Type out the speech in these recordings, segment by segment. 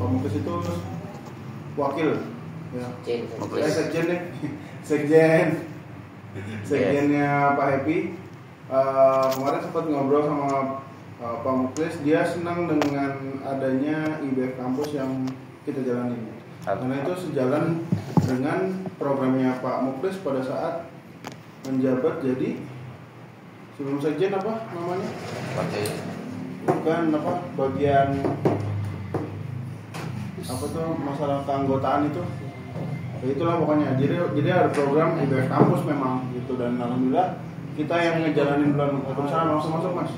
Pak Muklis itu wakil ya. Sekjen nih. Sekjennya Pak Happy. Kemarin sempat ngobrol sama Pak Muklis, dia senang dengan adanya IBF Kampus yang kita jalanin. Karena itu sejalan dengan programnya Pak Muklis pada saat menjabat jadi sebelum sekjen apa namanya? Bukan apa bagian apa tuh masalah keanggotaan itu. Ya itulah pokoknya. Jadi ada program IBF Kampus memang gitu, dan alhamdulillah kita yang ngejalanin bulan Waalaikumsalam. Langsung masuk Mas.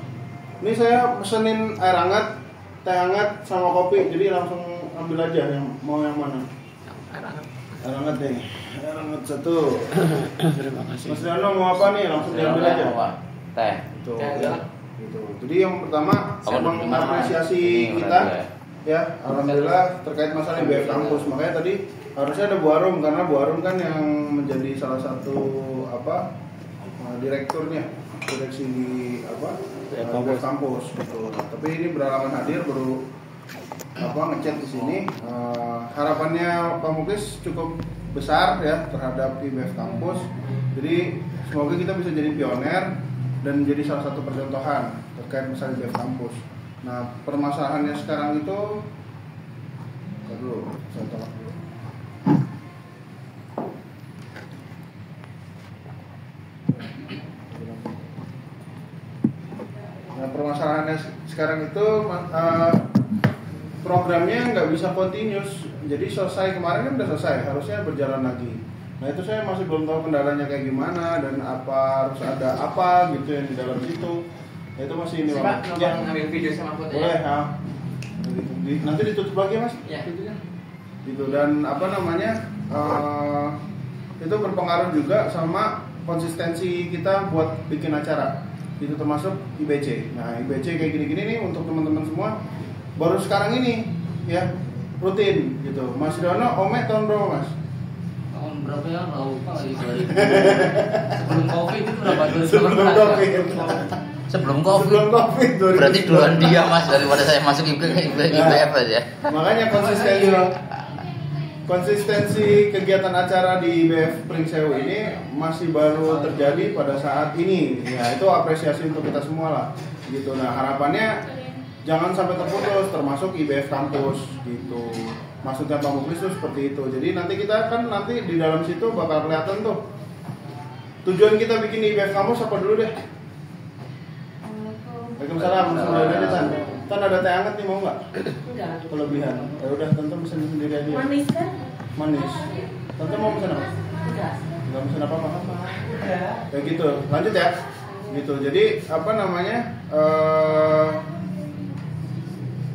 Ini saya pesenin air hangat, teh hangat sama kopi. Jadi langsung ambil aja yang mau yang mana. Air hangat deh. Air hangat satu. Terima kasih. Mas Riano mau apa nih? Langsung diambil aja. Teh. Itu ya. Gitu. Jadi yang pertama saya mengapresiasi kita ya, alhamdulillah terkait masalah IBF Kampus. Makanya tadi harusnya ada Bu Arum, karena Bu Arum kan yang menjadi salah satu direkturnya, direksi di IBF Kampus gitu. Tapi ini berhalangan hadir, baru ngechat di sini. Harapannya Pak Muklis cukup besar ya terhadap IBF Kampus. Jadi semoga kita bisa jadi pioner dan jadi salah satu percontohan terkait masalah IBF Kampus. Nah, permasalahannya sekarang itu saya tolak dulu. Nah, permasalahannya sekarang itu programnya nggak bisa continuous. Jadi selesai kemarin kan udah selesai, harusnya berjalan lagi. Nah, itu saya masih belum tahu kendalanya kayak gimana dan apa harus ada apa gitu yang di dalam situ. Nah, itu masih ini Pak, ya. Ngambil video sama foto boleh ya. Nanti ditutup lagi Mas ya. Gitu. Dan itu berpengaruh juga sama konsistensi kita buat bikin acara. Itu termasuk IBC. Nah, IBC kayak gini-gini nih untuk teman-teman semua baru sekarang ini ya rutin gitu. Mas Dono, Ome tahun berapa Mas? Tahun berapa ya? Nggak lupa lagi. Sebelum Covid itu berapa? Sebelum COVID. Berarti duluan dia Mas daripada saya masuk IBF aja. Makanya konsistensi kegiatan acara di IBF Pringsewu ini masih baru terjadi pada saat ini. Ya, itu apresiasi untuk kita semua lah. Gitu. Nah, harapannya jangan sampai terputus, termasuk IBF Kampus gitu. Maksudnya Pak Muklis itu seperti itu. Jadi nanti kita kan di dalam situ bakal kelihatan tuh tujuan kita bikin IBF Kampus apa dulu deh. Waalaikumsalam, Tan ada teh hangat nih, mau nggak? Enggak. Kelebihan. Ya udah, Tante pesen sendiri aja. Manis kan? Manis. Tante mau pesen apa? Enggak. Enggak pesen apa-apa. Enggak. Ya gitu. Lanjut ya. Gitu. Jadi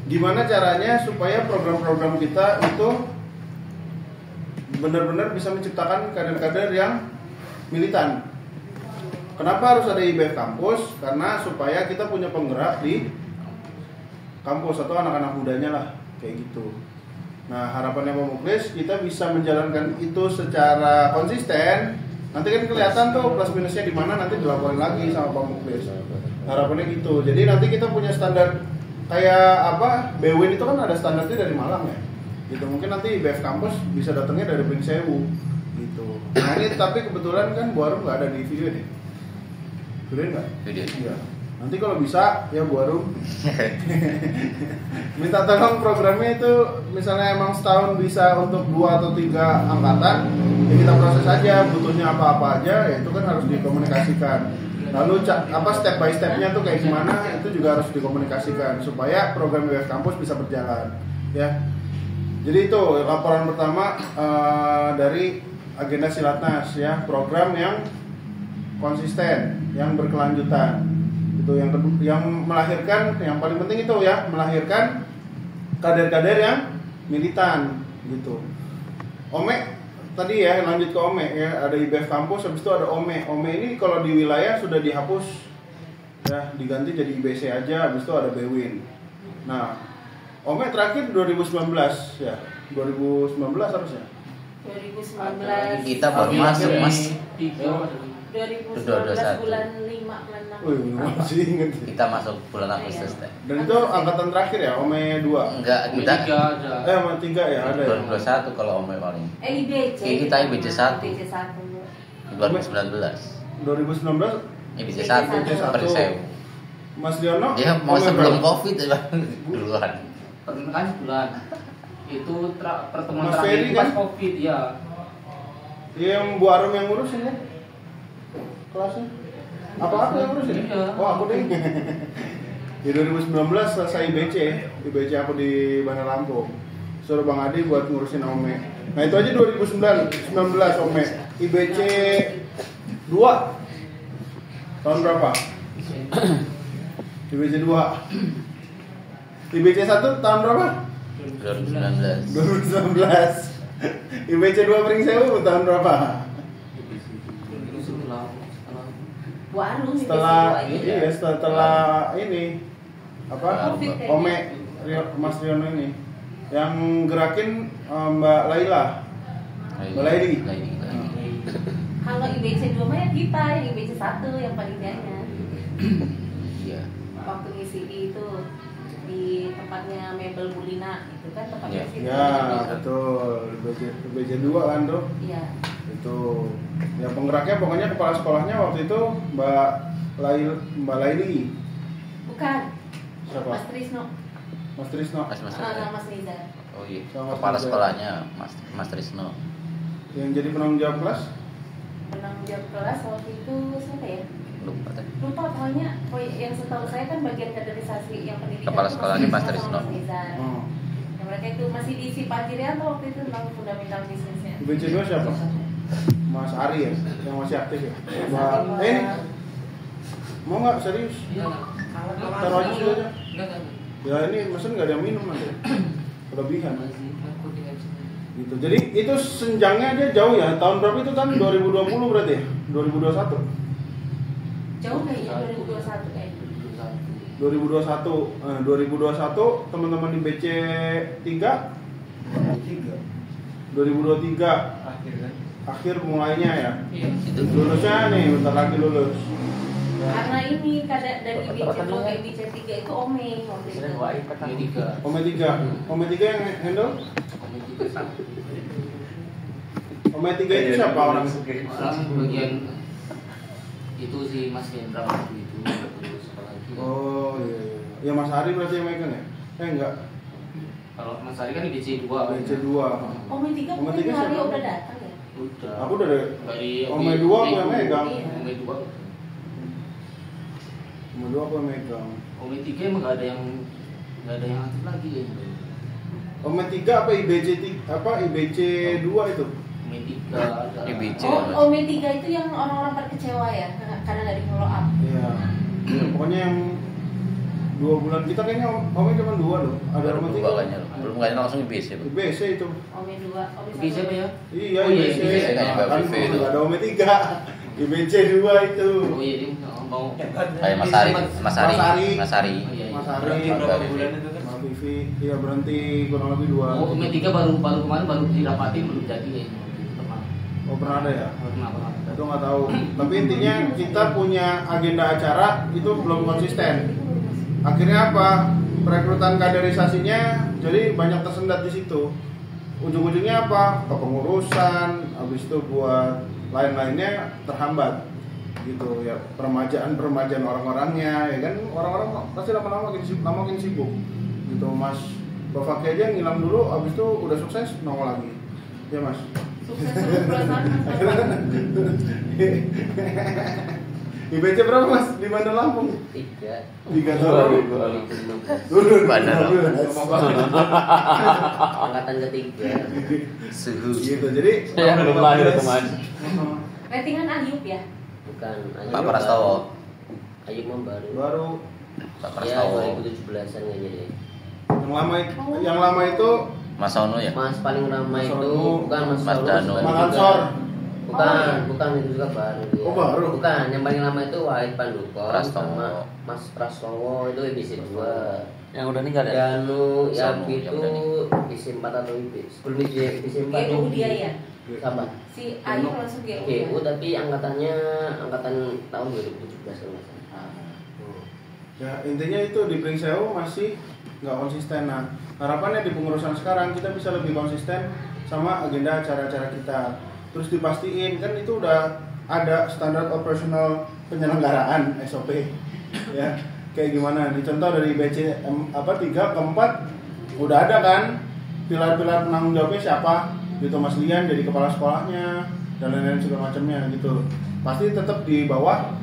gimana caranya supaya program-program kita itu benar-benar bisa menciptakan kader-kader yang militan. Kenapa harus ada IBF Kampus? Karena supaya kita punya penggerak di kampus atau anak-anak mudanya lah, kayak gitu. Nah, harapannya Pak Muklis kita bisa menjalankan itu secara konsisten. Nanti kan kelihatan tuh plus minusnya di mana, nanti dilakukan lagi sama Pak Muklis. Harapannya gitu. Jadi nanti kita punya standar kayak BWIN itu kan ada standarnya dari Malang ya. Gitu. Mungkin nanti IBF Kampus bisa datangnya dari Pringsewu gitu. Nah, ini tapi kebetulan kan Bu Arum nggak ada di video nih. Video nggak? Video. Iya. Nanti kalau bisa ya Bu Arum minta tolong programnya itu misalnya emang setahun bisa untuk 2 atau 3 angkatan, ya kita proses aja, butuhnya apa-apa aja, ya itu kan harus dikomunikasikan. Lalu step by stepnya tuh kayak gimana, itu juga harus dikomunikasikan supaya program IBF Kampus bisa berjalan ya. Jadi itu laporan pertama dari agenda Silatnas ya, program yang konsisten, yang berkelanjutan. Itu yang melahirkan, yang paling penting itu ya, melahirkan kader-kader yang militan gitu. Ome tadi ya, lanjut ke Ome ya, ada IBF Kampus, habis itu ada Ome. Ome ini kalau di wilayah sudah dihapus ya, diganti jadi IBC aja, habis itu ada BWIN. Nah, Ome terakhir 2019 ya, 2019 harusnya. 2019. Kita baru masuk Mas. 2019 bulan 5 bulan 6. Wih, masih inget. Kita masuk bulan Agustus deh. Dan itu angkatan terakhir ya, Ome 2. Enggak, kita Tiga ada. Ome 3 ya, ada ya. 2021 kalau Ome paling. IBC. Kita IBC 1. IBC 1. 2019. 2019 IBC 1 Persew. Mas Diono. Dia mau Ome sebelum berapa? Covid ya, Bang. Duluan. Kan bulan itu pertemuan Mas terakhir Ferry pas kan? Covid ya. Iya, yang Bu Arum yang ngurusin ya? Kelasnya? Apa aku yang ngurusin? Iya. Oh, aku deh. Di 2019 selesai IBC aku di Bandar Lampung. Suruh Bang Adi buat ngurusin Ome. Nah itu aja 2019 Ome. IBC 2 tahun berapa? IBC 2. IBC 1 tahun berapa? 2019. 2019. IBC 2 Pringsewu tahun berapa? Baru Setelah IBC 2 iya setelah ini apa? Covid kayaknya. Ome Mas Riono ini yang gerakin Mbak Laila. Laili. Kalau IBC 2 mah ya kita, yang IBC 1 yang panitianya. Iya. Waktu ngisi itu di tempatnya Mebel Bulina itu kan tempatnya Iya. situ. Ya, betul. IBC 2 kan tuh. Iya. Itu ya penggeraknya pokoknya kepala sekolahnya waktu itu Mbak Laili. Bukan. Siapa? Mas Trisno. Mas Trisno. Mas Mas Riza. Oh iya. Sama Kepala Mas sekolahnya Mas Trisno. Yang jadi penanggung jawab kelas? Penanggung jawab kelas waktu itu siapa ya? Lupa teh. Lupa pokoknya yang setahu saya kan bagian kaderisasi yang pendidikan. Kepala itu sekolahnya Mas sama Trisno. Mas Riza. Oh. Yang mereka itu masih diisi Pak Jirianto waktu itu tentang fundamental bisnisnya. IBC 2 siapa? Mas Ari ya, yang masih aktif ya. Mas Ari, Ini mau nggak serius? Iya. Taruh aja sih aja. Enggak. Ya ini mesen nggak ada yang minum nanti. Kelebihan. Masih aku tinggal sini. Gitu. Jadi itu senjangnya aja jauh ya. Tahun berapa itu kan? 2020 berarti ya? 2021. Jauh nggak ya 2021 kayak? 2021 teman-teman di BC 3 2023 akhir mulainya ya. Iya. Lulusnya nih bentar lagi lulus. Karena ini dari IBC 2 ke IBC 3 itu Ome waktu itu. Tiga. Ome 3 yang handle? Ome 3 itu siapa orang? Orang bagian itu si Mas Hendra waktu itu terus apalagi. Oh iya. Ya Mas Ari berarti yang megang ya? Enggak. Kalau Mas Ari kan di BC 2. BC 2. Ome 3 Ome mungkin 3 hari siapa? udah datang ya. Udah. Aku udah dari Ome 2 aku yang megang. Iya. Ome 2. Ome 2 aku yang megang. Ome 3 emang nggak ada yang aktif lagi ya. Ome 3 apa IBC 3 apa IBC 2 itu? Ome 3 ada. IBC. Oh, Ome 3 itu yang orang-orang terkecewa ya karena nggak di follow up. Iya. Pokoknya yang 2 bulan kita kayaknya Ome cuma 2 loh. Ada Baru Ome 3. pembawanya belum kayaknya langsung IBC. Bang. IBC itu. Ome 2, Ome 1. BC apa ya? Iya, Oh, iya, IBC. IBC, kayaknya Mbak Kan Vivi itu. ada Ome 3. IBC 2 itu. Oh iya dia mau Kayak Mas Ari. Mas Ari. Mas Ari. Oh, iya, iya. Mas Ari. Berarti berapa bulan itu kan? Mbak Vivi, iya berhenti kurang lebih 2. Oh, Ome 3 baru kemarin baru didapatin belum jadi ya. Pernah. Oh pernah ada ya? Pernah. Itu nggak tahu. Tapi intinya kita punya agenda acara itu belum konsisten. Akhirnya apa? Perekrutan kaderisasinya jadi banyak tersendat di situ. Ujung-ujungnya apa? Kepengurusan, habis itu buat lain-lainnya terhambat. Gitu ya, peremajaan orang-orangnya, ya kan orang-orang pasti lama-lama makin sibuk. Gitu Mas Bafaki aja ngilang dulu, habis itu udah sukses nongol lagi. Ya Mas. Sukses untuk perasaan Mas Bafaki. IBC berapa Mas di Bandar Lampung? 3 tahun. Dulu Bandar angkatan ketiga. Suhu. Gitu. Jadi Saya belum lahir teman. Ratingan Ayub ya. Bukan Pak Prastowo. Ayub mah baru. baru Pak Ya Prastowo. 2017-an kayaknya deh. yang lama itu Mas Sono ya. Mas paling ramai Mas itu Anu, bukan Mas Mas Saulus, Danu. baru Mas juga. Ansor. Bukan itu juga baru dia. Oh, baru? Bukan, yang paling lama itu Wahid Panduko Prastowo. sama Mas Prastowo itu IBC 2. Yang udah meninggal ya? Danu yang Somo, itu yang udah di SIM 4 atau IB? Sebelum di SIM 4 GU dia ya. Sama. Si Ayu langsung GU. GU tapi angkatan tahun 2017 kalau nggak salah. Ya intinya itu di Pringsewu masih nggak konsisten. Nah harapannya di pengurusan sekarang kita bisa lebih konsisten sama agenda acara-acara kita. Terus dipastiin kan itu udah ada standar operasional penyelenggaraan SOP ya kayak gimana. Dicontoh dari BC 3 ke 4 udah ada kan pilar-pilar penanggung jawabnya siapa gitu, Mas Lian jadi kepala sekolahnya dan lain-lain segala macamnya gitu. Pasti tetap di bawah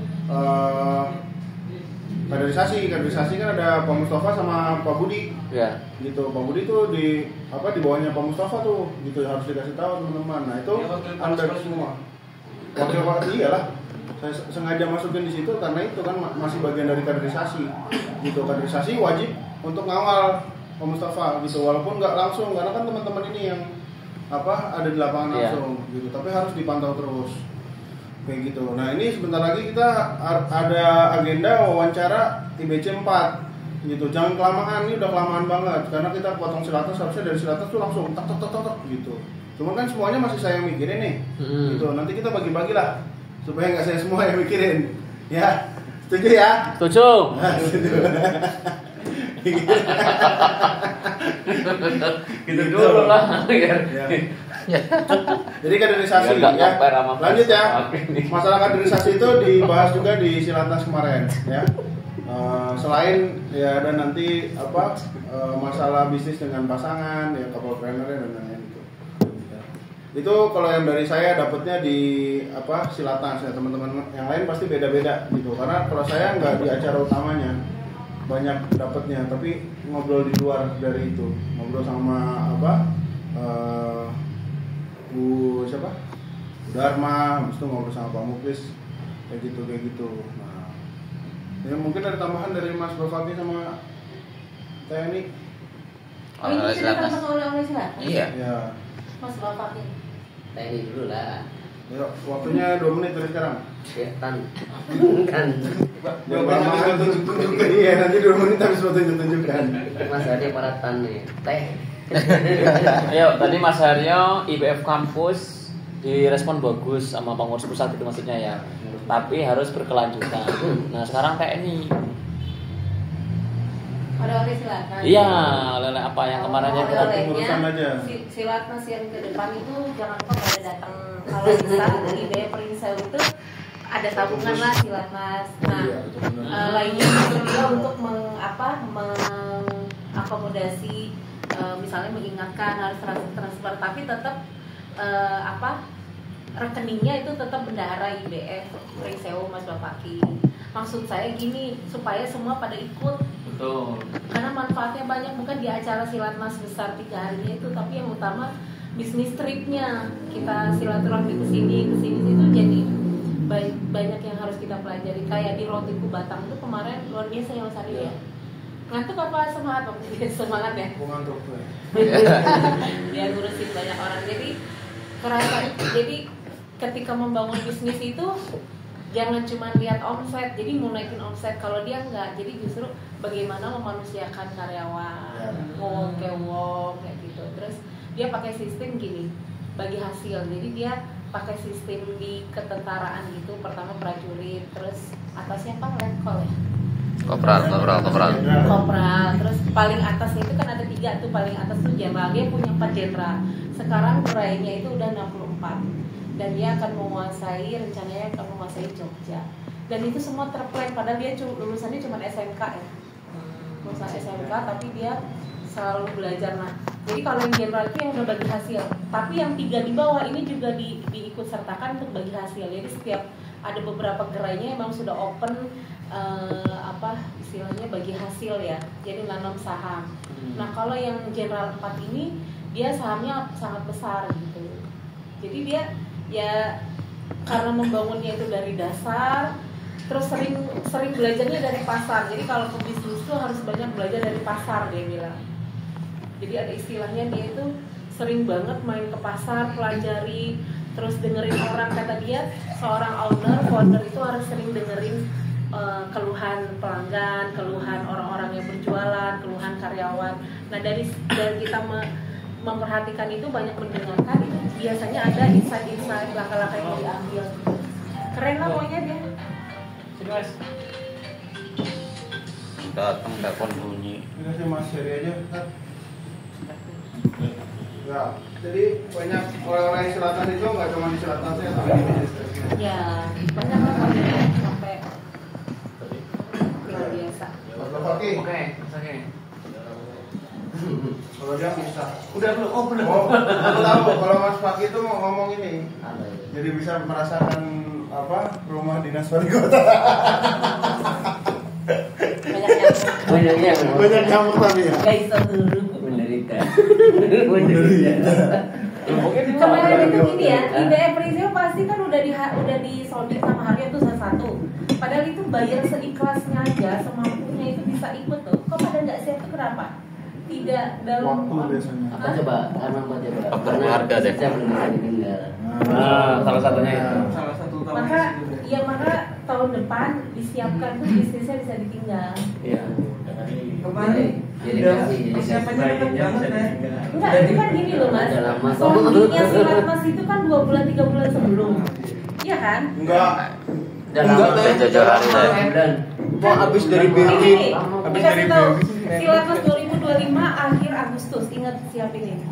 kaderisasi kan ada Pak Mustafa sama Pak Budi Ya. gitu. Pak Budi tuh di bawahnya Pak Mustafa tuh gitu, harus dikasih tahu teman-teman. Nah itu under semua wakil iyalah, saya sengaja masukin di situ karena itu kan masih bagian dari kaderisasi gitu. Kaderisasi wajib untuk ngawal Pak Mustafa gitu, walaupun nggak langsung karena kan teman-teman ini yang ada di lapangan langsung gitu, tapi harus dipantau terus kayak gitu. Nah ini sebentar lagi kita ada agenda wawancara IBC 4 gitu. Jangan kelamaan, ini udah kelamaan banget karena kita potong silatas, harusnya dari silatas tuh langsung tok gitu. Cuman kan semuanya masih saya mikirin nih gitu. Nanti kita bagi-bagi lah supaya nggak saya semua yang mikirin ya. Setuju ya? Setuju. Gitu dulu lah. Ya. Jadi kaderisasi Biar nggak ya. compare sama Lanjut ya. ini. Masalah kaderisasi itu dibahas juga di Silatnas kemarin ya. Selain ya ada nanti masalah bisnis dengan pasangan ya, couple planner dan lain-lain itu. Itu kalau yang dari saya dapatnya di Silatnas ya, teman-teman yang lain pasti beda-beda gitu. Karena kalau saya nggak di acara utamanya banyak dapatnya, tapi ngobrol di luar dari itu, ngobrol sama Bu Dharma, habis itu ngobrol sama Pak Muklis kayak gitu. Nah, ya mungkin ada tambahan dari Mas Bafaki sama Teni. Oh ini cerita oleh silat. Iya. Ya, Mas Bapak ini. TNI dulu lah. yuk waktunya 2 menit dari sekarang. Ya kan. Yang banyak tunjuk-tunjukkan. Iya, nanti 2 menit habis buat tunjuk-tunjukkan. Mas Hadi paratan nih. Teh. Ayo, tadi Mas Haryo IBF kampus direspon bagus sama pengurus pusat gitu maksudnya ya. Tapi harus berkelanjutan. Nah, sekarang TNI. Ada oleh silat. Iya, oleh apa yang kemarinnya kita pengurusan aja. Silatnas yang ke depan itu jangan lupa pada datang kalau bisa di Pringsewu itu ada tabungan lah silatnas. Nah, lainnya juga untuk mengakomodasi misalnya mengingatkan harus transfer tapi tetap rekeningnya itu tetap bendahara IBF Pringsewu Mas Bapaki. Maksud saya gini supaya semua pada ikut. betul. Karena manfaatnya banyak, bukan di acara silatnas besar 3 harinya itu, tapi yang utama bisnis tripnya. Kita silaturahmi ke sini itu jadi banyak yang harus kita pelajari. Kayak di Rotiku Batang itu kemarin luar biasa yang Mas Adi ya. Ngantuk apa semangat? Semangat ya. Ngantuk tuh. Dia ngurusin banyak orang. Jadi kerasa. Jadi ketika membangun bisnis itu jangan cuma lihat omset, jadi mau naikin omset kalau dia enggak, jadi justru bagaimana memanusiakan karyawan, ngomong kayak gitu. Terus dia pakai sistem gini, bagi hasil, jadi dia pakai sistem di ketentaraan gitu, pertama prajurit, terus atasnya apa, letkol ya? Kopral, terus paling atas itu kan ada 3 tuh, paling atas tuh jenderal, dia punya 4 jenderal, sekarang gerainya itu udah 64. Dan dia akan rencananya akan menguasai Jogja. Dan itu semua terplan, padahal dia lulusannya cuma SMK ya. Lulusan SMK, tapi dia selalu belajar. Nah, jadi kalau yang jenderal itu yang udah bagi hasil. Tapi yang 3 di bawah ini juga diikut sertakan untuk bagi hasil. Jadi setiap ada beberapa gerainya emang sudah open istilahnya bagi hasil ya. Jadi nanam saham. Nah, kalau yang jenderal 4 ini dia sahamnya sangat besar gitu. Jadi dia ya karena membangunnya itu dari dasar, terus sering belajarnya dari pasar. Jadi kalau pebisnis itu harus banyak belajar dari pasar, dia bilang. Jadi ada istilahnya, dia itu sering banget main ke pasar, pelajari, terus dengerin orang. Kata dia seorang founder itu harus sering dengerin keluhan pelanggan, keluhan orang-orang yang berjualan, keluhan karyawan. Nah dari kita memperhatikan itu, banyak mendengarkan, itu biasanya ada insight-insight, langkah-langkah yang diambil. Keren lah pokoknya dia. Sini Mas. Datang telepon bunyi. Ini sih Mas Heri aja. Ya, jadi banyak orang-orang yang selatan itu nggak cuma di selatan saya, tapi di bisnisnya. Ya, banyak lah pokoknya sampai luar biasa. Mas Bafaki, Oke. kalau dia bisa. Udah belum? Oh belum. Oh, aku tahu kalau Mas Faki itu mau ngomong ini, Apa itu? jadi bisa merasakan apa rumah dinas wali kota. Banyak nyamuk. Banyak nyamuk tapi ya. Guys, dulu. Menderita. Kemarin itu gini ya, IBF Rizal pasti kan udah disonding sama Haryo tuh satu. Padahal itu bayar seikhlasnya aja, semampunya itu bisa ikut tuh. Kok pada nggak siap tuh kenapa? Tidak dalam Waktu biasanya. Apa coba? Karena apa coba? Faktor Karena keluarga deh. saya belum bisa ditinggal. Nah, salah satunya itu. Salah satu maka tahun depan disiapkan tuh bisnisnya bisa ditinggal. Iya. kemarin Jadi udah kasih, jadi persiapannya kasih. deket banget ya. Enggak, itu kan gini loh Mas. Udah lama. Soalnya silat Mas itu kan 2 bulan 3 bulan sebelum. Iya kan? Enggak. Udah Enggak, lama. Teh. Jujur hari deh. Bulan. Mau habis dari Ini BMI, gini, habis dikasih dari tahu. BMI. Silat Mas 2025 akhir Agustus. Ingat siapin ini.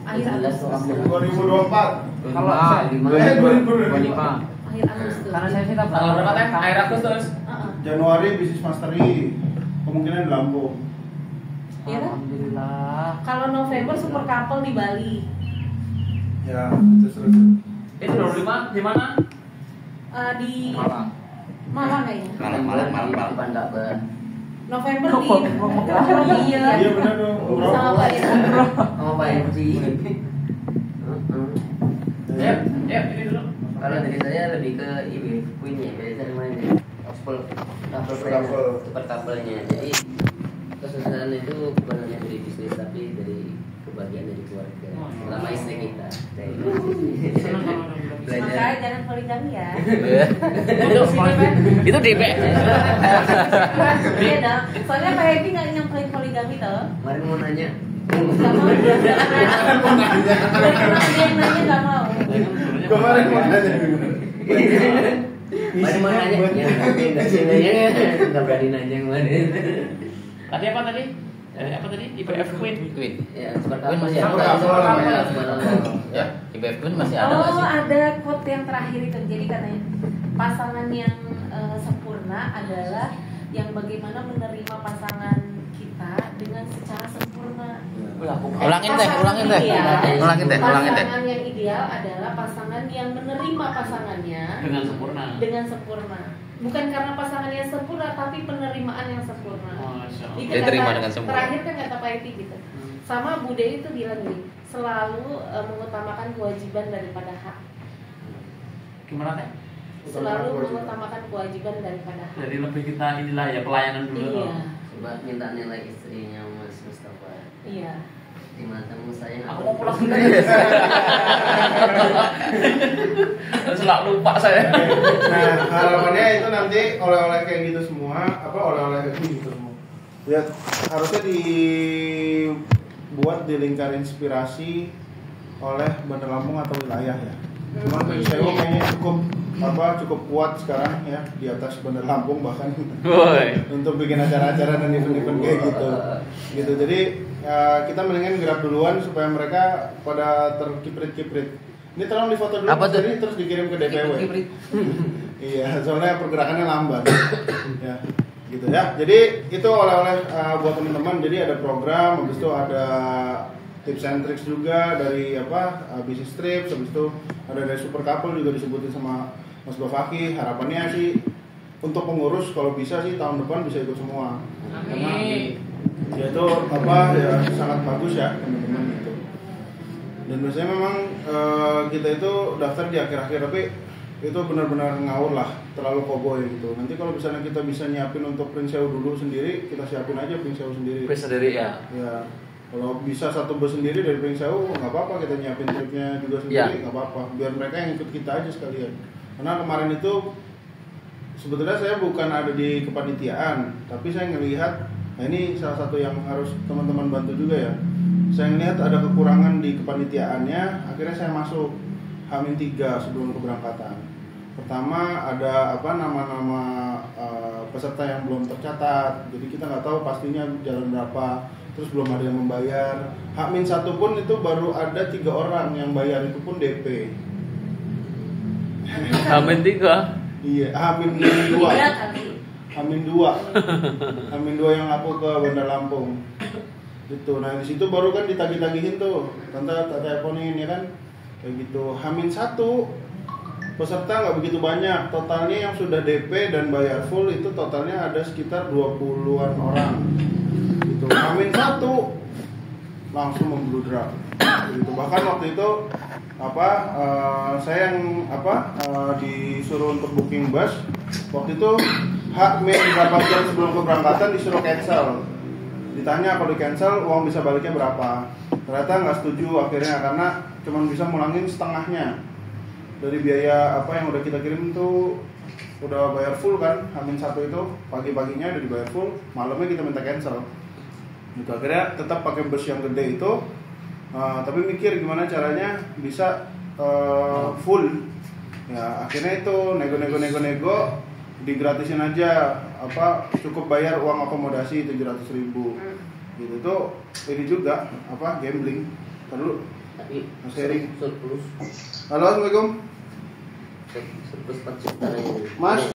Akhir Agustus. 2024. Kalau Eh, 2025. Akhir Agustus. karena saya sih Tanggal berapa Teh? Akhir Agustus. Heeh. Januari bisnis mastery. Kemungkinan di Lampung. Iya kan? alhamdulillah. Kalau November super couple di Bali. Ya, terus. Itu 25 di mana? Di Malang. Malang kayaknya. Di Pandaban. November di iya. Iya benar dong. Sama Pak Ira. Sama Pak Enci. Ya, ini dulu. Kalau dari saya lebih ke ini punya, jadi saya main couple super couple-nya. Jadi kesusahan itu bukan hanya dari bisnis tapi dari kebahagiaan dari keluarga. Selama istri kita. Makanya jangan poligami ya. Itu DP. Iya dong. Soalnya Pak Happy nggak nyamperin poligami toh. Kemarin mau nanya. Nggak mau. Dia yang nanya nggak mau. Kemarin mau nanya. Kemarin mau nanya. Ya, nggak berani nanya kemarin. Tadi apa tadi? Apa tadi? IPF Queen. Queen. Ya, super Queen couple masih ya. ada. Ya, IPF Queen masih ada nggak Oh, sih? ada quote yang terakhir itu. Jadi katanya pasangan yang sempurna adalah yang bagaimana menerima pasangan kita dengan secara sempurna. Ulangin teh. Ulangin teh. Pasangan yang ideal adalah pasangan yang menerima pasangannya Dengan sempurna. dengan sempurna. Bukan karena pasangannya sempurna, tapi penerimaan yang sempurna. Masya Allah. Itu Diterima kata- dengan sempurna. Terakhir kan kata Pak Eti gitu. Sama Bude itu bilang gini, selalu mengutamakan kewajiban daripada hak. Gimana Teh? Selalu mengutamakan kewajiban daripada hak. Jadi lebih kita inilah ya pelayanan dulu. Iya, Coba minta nilai istrinya Mas Mustafa. iya. Di matamu saya. Aku mau pulang dulu. Selalu lupa saya. Nah, harapannya itu nanti oleh-oleh kayak gitu semua, oleh-oleh kayak gitu semua. Ya, harusnya dibuat di lingkar inspirasi oleh Bandar Lampung atau wilayah ya. Cuman Prince Sewu kayaknya cukup kuat sekarang ya di atas Bandar Lampung bahkan untuk bikin acara-acara dan event-event kayak gitu. Jadi kita mendingan gerak duluan supaya mereka pada terkiprit-kiprit. Ini tolong difoto dulu Apa tuh? ini terus dikirim ke DPW. Kiprit. Iya, soalnya pergerakannya lambat. Ya, gitu ya. Jadi itu oleh-oleh buat teman-teman. Jadi ada program, habis itu ada tips and tricks juga dari bisnis trips, habis itu ada dari super couple juga disebutin sama Mas Bafaki. Harapannya sih untuk pengurus kalau bisa sih tahun depan bisa ikut semua. Amin. Ya itu ya sangat bagus ya teman-teman gitu. Dan biasanya memang kita itu daftar di akhir-akhir tapi itu benar-benar ngawur lah, terlalu cowboy gitu. Nanti kalau misalnya kita bisa nyiapin untuk Prince Sewu dulu sendiri, kita siapin aja Prince Sewu sendiri. Prince sendiri ya. Ya, kalau bisa satu bus sendiri dari Prince Sewu nggak apa-apa, kita nyiapin tripnya juga sendiri nggak apa-apa. Biar mereka yang ikut kita aja sekalian. Karena kemarin itu sebetulnya saya bukan ada di kepanitiaan, tapi saya ngelihat, nah ini salah satu yang harus teman-teman bantu juga ya. Saya ngelihat ada kekurangan di kepanitiaannya, akhirnya saya masuk H-3 sebelum keberangkatan. Pertama ada nama-nama peserta yang belum tercatat, jadi kita nggak tahu pastinya jalan berapa, terus belum ada yang membayar. H-1 pun itu baru ada 3 orang yang bayar, itu pun DP. H-3. Iya, H-2. H-2 yang aku ke Bandar Lampung. Gitu. Nah, di situ baru kan ditagih-tagihin tuh. Tante teleponin ya kan. Kayak gitu. H-1 peserta nggak begitu banyak. Totalnya yang sudah DP dan bayar full itu totalnya ada sekitar 20-an orang. Gitu. H-1 langsung membludrak. Gitu. Bahkan waktu itu saya yang disuruh untuk booking bus. Waktu itu berapa jam sebelum keberangkatan disuruh cancel. Ditanya kalau di cancel uang bisa baliknya berapa. Ternyata nggak setuju akhirnya karena cuma bisa mulangin setengahnya dari biaya yang udah kita kirim tuh udah bayar full kan. H-1 itu pagi-paginya udah dibayar full, malamnya kita minta cancel. Gitu. Akhirnya tetap pakai bus yang gede itu. Tapi mikir gimana caranya bisa full. Ya akhirnya itu nego digratisin aja, cukup bayar uang akomodasi 700.000 gitu tuh. Ini juga gambling. Dulu Tapi sharing. surplus Halo, assalamualaikum surplus 4 juta Mas.